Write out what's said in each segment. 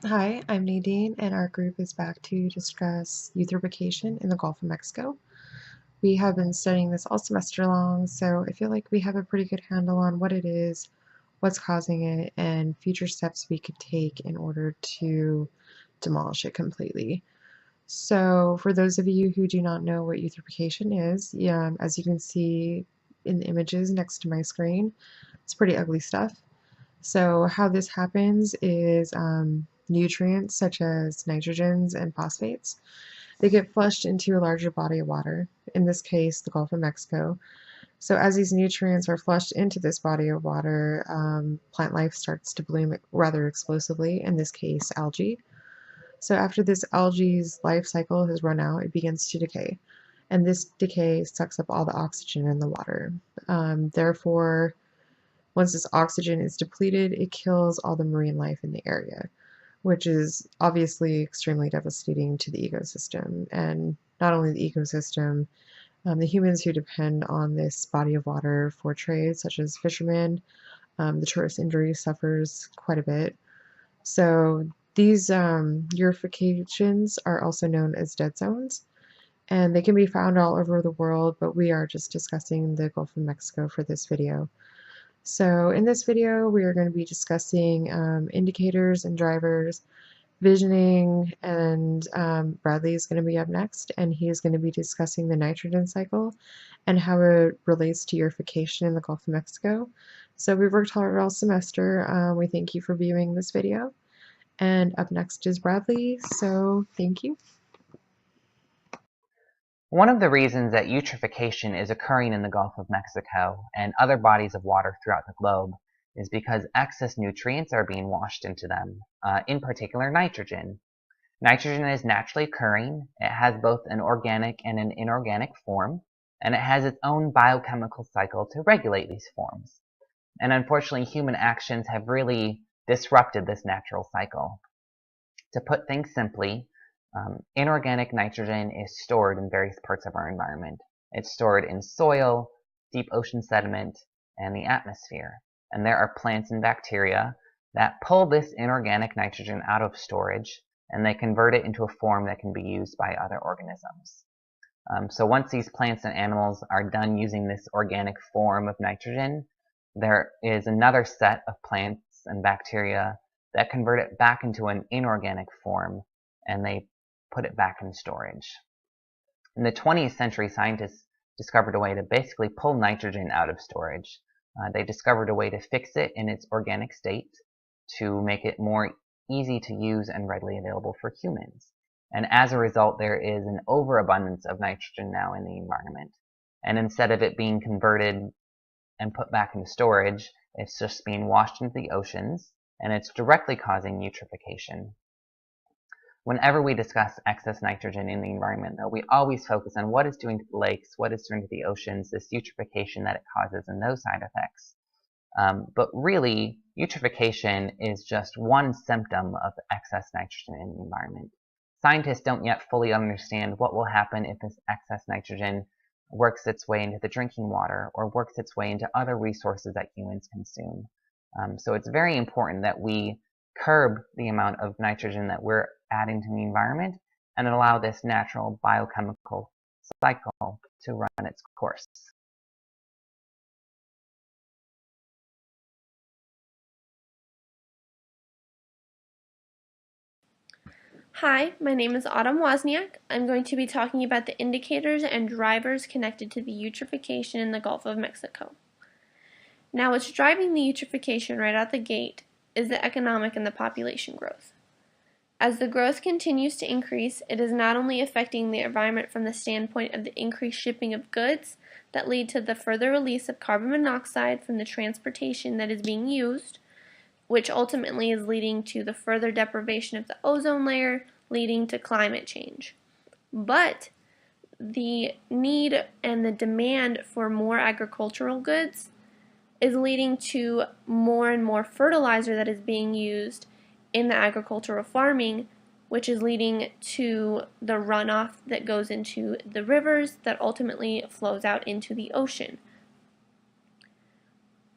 Hi, I'm Nadine, and our group is back to discuss eutrophication in the Gulf of Mexico. We have been studying this all semester long, so I feel like we have a pretty good handle on what it is, what's causing it, and future steps we could take in order to demolish it completely. So, for those of you who do not know what eutrophication is, as you can see in the images next to my screen, it's pretty ugly stuff. So how this happens is nutrients such as nitrogens and phosphates, they get flushed into a larger body of water, in this case the Gulf of Mexico. So as these nutrients are flushed into this body of water, plant life starts to bloom rather explosively, in this case algae. So after this algae's life cycle has run out, it begins to decay. And this decay sucks up all the oxygen in the water. Therefore, once this oxygen is depleted, it kills all the marine life in the area, which is obviously extremely devastating to the ecosystem. And not only the ecosystem, the humans who depend on this body of water for trade, such as fishermen, the tourist industry suffers quite a bit. So these eutrophications are also known as dead zones, and they can be found all over the world, but we are just discussing the Gulf of Mexico for this video. So in this video, we are going to be discussing indicators and drivers, visioning, and Bradley is going to be up next, and he is going to be discussing the nitrogen cycle and how it relates to eutrophication in the Gulf of Mexico. So we've worked hard all semester. We thank you for viewing this video. And up next is Bradley, so thank you. One of the reasons that eutrophication is occurring in the Gulf of Mexico and other bodies of water throughout the globe is because excess nutrients are being washed into them, in particular nitrogen. Nitrogen is naturally occurring, it has both an organic and an inorganic form, and it has its own biochemical cycle to regulate these forms. And unfortunately, human actions have really disrupted this natural cycle. To put things simply, inorganic nitrogen is stored in various parts of our environment. It's stored in soil, deep ocean sediment, and the atmosphere. And there are plants and bacteria that pull this inorganic nitrogen out of storage and they convert it into a form that can be used by other organisms. So once these plants and animals are done using this organic form of nitrogen, there is another set of plants and bacteria that convert it back into an inorganic form and they put it back in storage. In the 20th century, scientists discovered a way to basically pull nitrogen out of storage. They discovered a way to fix it in its organic state to make it more easy to use and readily available for humans. And as a result, there is an overabundance of nitrogen now in the environment. And instead of it being converted and put back into storage, it's just being washed into the oceans, and it's directly causing eutrophication. Whenever we discuss excess nitrogen in the environment, though, we always focus on what it's doing to the lakes, what it's doing to the oceans, this eutrophication that it causes, and those side effects. But really, eutrophication is just one symptom of excess nitrogen in the environment. Scientists don't yet fully understand what will happen if this excess nitrogen works its way into the drinking water or works its way into other resources that humans consume. So it's very important that we curb the amount of nitrogen that we're adding to the environment and allow this natural biochemical cycle to run its course. Hi, my name is Autumn Wozniak. I'm going to be talking about the indicators and drivers connected to the eutrophication in the Gulf of Mexico. Now, what's driving the eutrophication right out the gate is the economic and the population growth. As the growth continues to increase, it is not only affecting the environment from the standpoint of the increased shipping of goods that lead to the further release of carbon monoxide from the transportation that is being used, which ultimately is leading to the further deprivation of the ozone layer, leading to climate change. But the need and the demand for more agricultural goods is leading to more and more fertilizer that is being used in the agricultural farming, which is leading to the runoff that goes into the rivers that ultimately flows out into the ocean.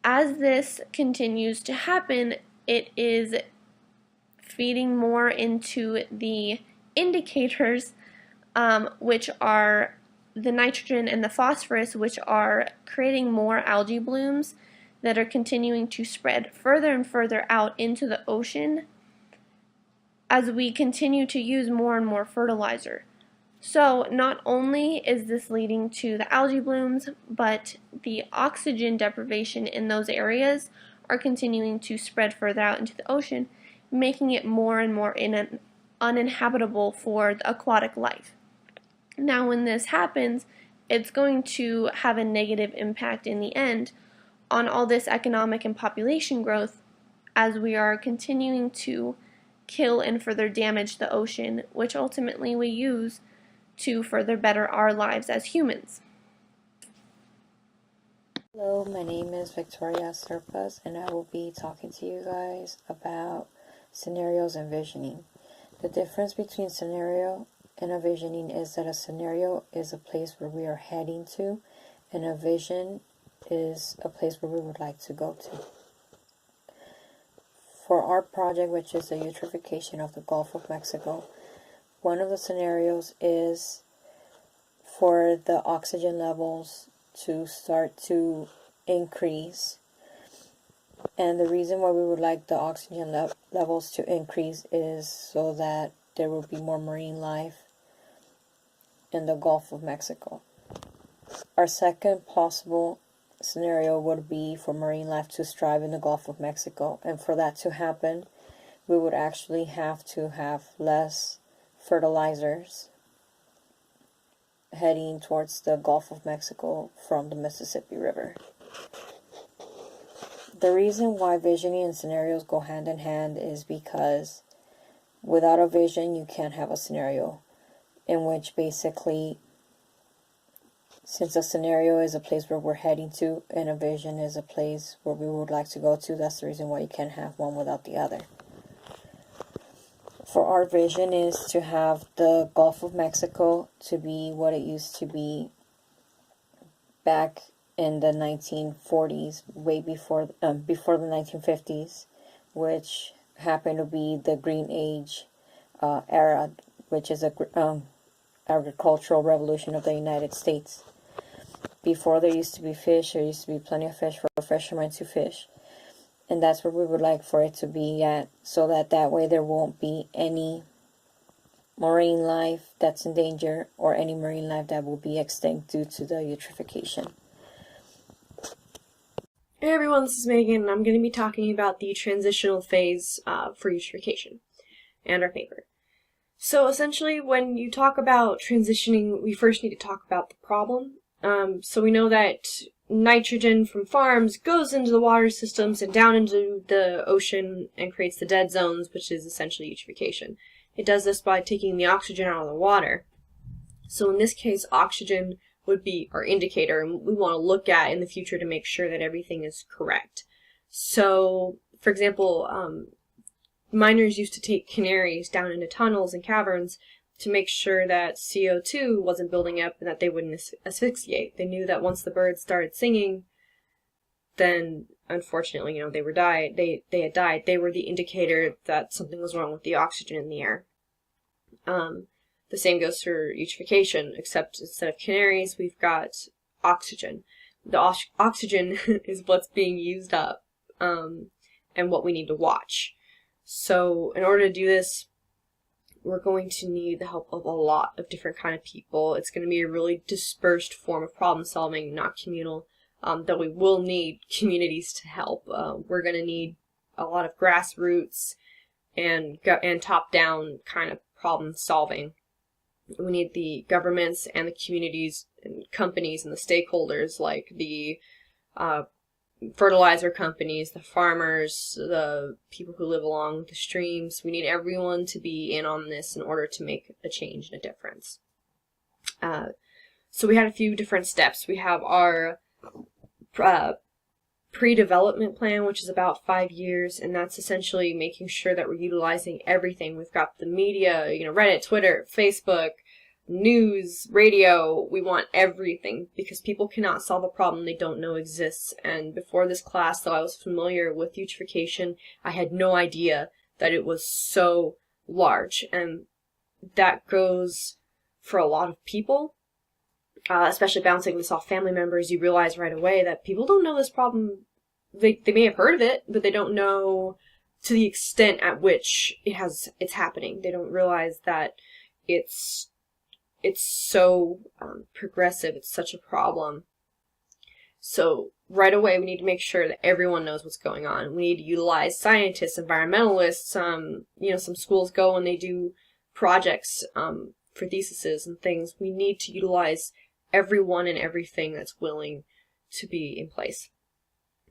As this continues to happen, it is feeding more into the indicators, which are the nitrogen and the phosphorus, which are creating more algae blooms that are continuing to spread further and further out into the ocean as we continue to use more and more fertilizer. So not only is this leading to the algae blooms, but the oxygen deprivation in those areas are continuing to spread further out into the ocean, making it more and more uninhabitable for the aquatic life. Now when this happens, it's going to have a negative impact in the end on all this economic and population growth, as we are continuing to kill and further damage the ocean, which ultimately we use to further better our lives as humans. Hello, my name is Victoria Serpas, and I will be talking to you guys about scenarios and visioning. The difference between scenario and a visioning is that a scenario is a place where we are heading to, and a vision is a place where we would like to go to. For our project, which is the eutrophication of the Gulf of Mexico, one of the scenarios is for the oxygen levels to start to increase. And the reason why we would like the oxygen levels to increase is so that there will be more marine life in the Gulf of Mexico. Our second possible scenario would be for marine life to strive in the Gulf of Mexico, and for that to happen, we would actually have to have less fertilizers heading towards the Gulf of Mexico from the Mississippi River. The reason why visioning and scenarios go hand in hand is because without a vision, you can't have a scenario, in which basically, since a scenario is a place where we're heading to and a vision is a place where we would like to go to, that's the reason why you can't have one without the other. For our vision is to have the Gulf of Mexico to be what it used to be back in the 1940s, way before the 1950s, which happened to be the Green Age era, which is a agricultural revolution of the United States. Before there used to be fish, there used to be plenty of fish for fishermen to fish. And that's where we would like for it to be at, so that way there won't be any marine life that's in danger or any marine life that will be extinct due to the eutrophication. Hey everyone, this is Megan, and I'm going to be talking about the transitional phase for eutrophication and our paper. So essentially, when you talk about transitioning, we first need to talk about the problem. So we know that nitrogen from farms goes into the water systems and down into the ocean and creates the dead zones, which is essentially eutrophication. It does this by taking the oxygen out of the water. So in this case, oxygen would be our indicator, and we want to look at in the future to make sure that everything is correct. So, for example, miners used to take canaries down into tunnels and caverns to make sure that CO2 wasn't building up and that they wouldn't asphyxiate. They knew that once the birds started singing, then unfortunately, they were died. They had died. They were the indicator that something was wrong with the oxygen in the air. The same goes for eutrophication, except instead of canaries, we've got oxygen. The oxygen is what's being used up, and what we need to watch. So in order to do this, we're going to need the help of a lot of different kind of people. It's going to be a really dispersed form of problem solving, not communal, though we will need communities to help. We're going to need a lot of grassroots and top-down kind of problem solving. We need the governments and the communities and companies and the stakeholders, like the fertilizer companies, the farmers, the people who live along the streams. We need everyone to be in on this in order to make a change and a difference. So we had a few different steps. We have our pre-development plan, which is about 5 years, and that's essentially making sure that we're utilizing everything. We've got the media, Reddit, Twitter, Facebook, news, radio. We want everything because people cannot solve a problem they don't know exists. And before this class, though I was familiar with eutrophication, I had no idea that it was so large. And that goes for a lot of people, especially bouncing this off family members. You realize right away that people don't know this problem. They may have heard of it, but they don't know to the extent at which it's happening. They don't realize that it's so progressive. It's such a problem. So right away, we need to make sure that everyone knows what's going on. We need to utilize scientists, environmentalists. Some schools go and they do projects for theses and things. We need to utilize everyone and everything that's willing to be in place.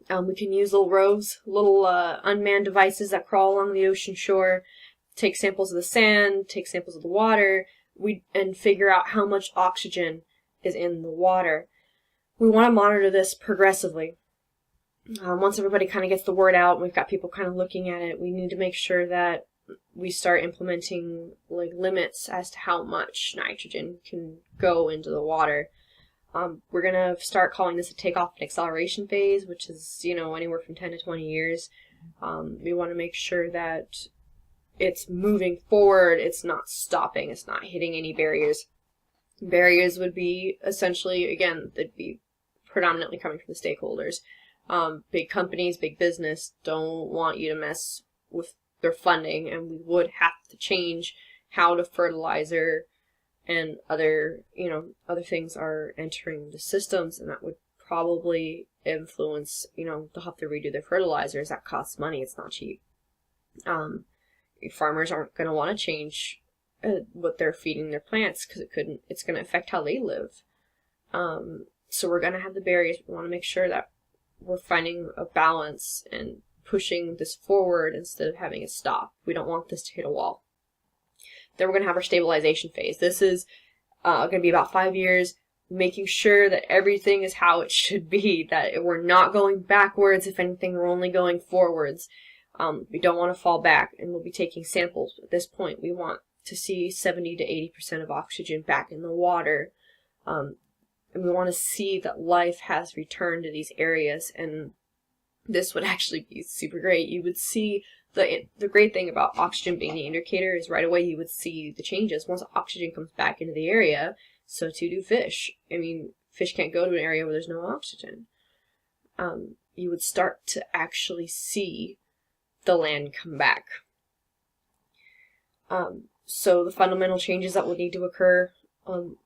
We can use little roves, little unmanned devices that crawl along the ocean shore, take samples of the sand, take samples of the water, and figure out how much oxygen is in the water. We want to monitor this progressively. Once everybody kind of gets the word out, we've got people kind of looking at it, we need to make sure that we start implementing limits as to how much nitrogen can go into the water. We're going to start calling this a takeoff and acceleration phase, which is, anywhere from 10 to 20 years. We want to make sure that it's moving forward, it's not stopping, it's not hitting any barriers. Barriers would be essentially, again, they'd be predominantly coming from the stakeholders. Big companies, big business don't want you to mess with their funding, and we would have to change how the fertilizer and other things are entering the systems, and that would probably influence, they'll have to redo their fertilizers. That costs money. It's not cheap. Farmers aren't going to want to change what they're feeding their plants because it's going to affect how they live. So we're going to have the barriers. We want to make sure that we're finding a balance and pushing this forward instead of having it stop. We don't want this to hit a wall. Then we're going to have our stabilization phase. This is going to be about 5 years, making sure that everything is how it should be, that we're not going backwards. If anything, we're only going forwards. We don't want to fall back, and we'll be taking samples. At this point, we want to see 70 to 80% of oxygen back in the water. And we want to see that life has returned to these areas, and this would actually be super great. You would see the great thing about oxygen being the indicator is right away you would see the changes. Once oxygen comes back into the area, so too do fish. Fish can't go to an area where there's no oxygen. You would start to actually see the land come back. So the fundamental changes that would need to occur,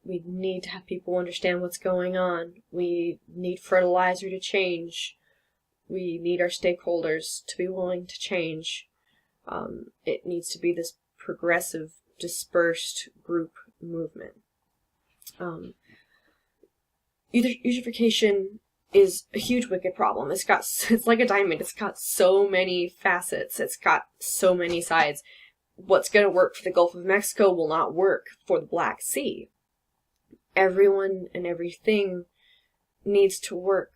we need to have people understand what's going on. We need fertilizer to change. We need our stakeholders to be willing to change. It needs to be this progressive, dispersed group movement. Eutrophication is a huge wicked problem. It's like a diamond. It's got so many facets. It's got so many sides. What's going to work for the Gulf of Mexico will not work for the Black Sea. Everyone and everything needs to work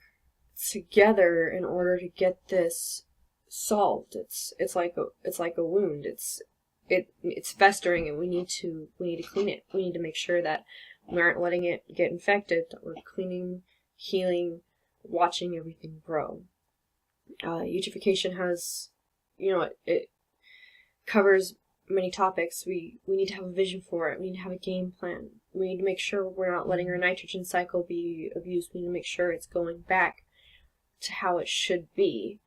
together in order to get this solved. It's like a wound. It's festering, and we need to clean it. We need to make sure that we aren't letting it get infected, that we're cleaning, healing, watching everything grow. Eutrophication has, it covers many topics. We need to have a vision for it. We need to have a game plan. We need to make sure we're not letting our nitrogen cycle be abused. We need to make sure it's going back to how it should be.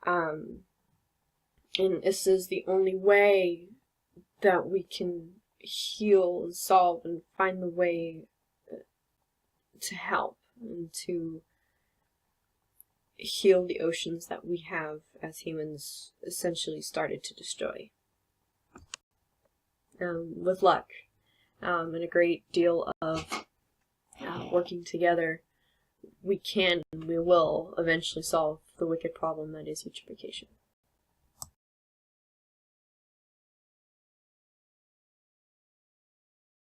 And this is the only way that we can heal and solve and find the way to help and to heal the oceans that we have as humans essentially started to destroy. With luck and a great deal of working together, we can and we will eventually solve the wicked problem that is eutrophication.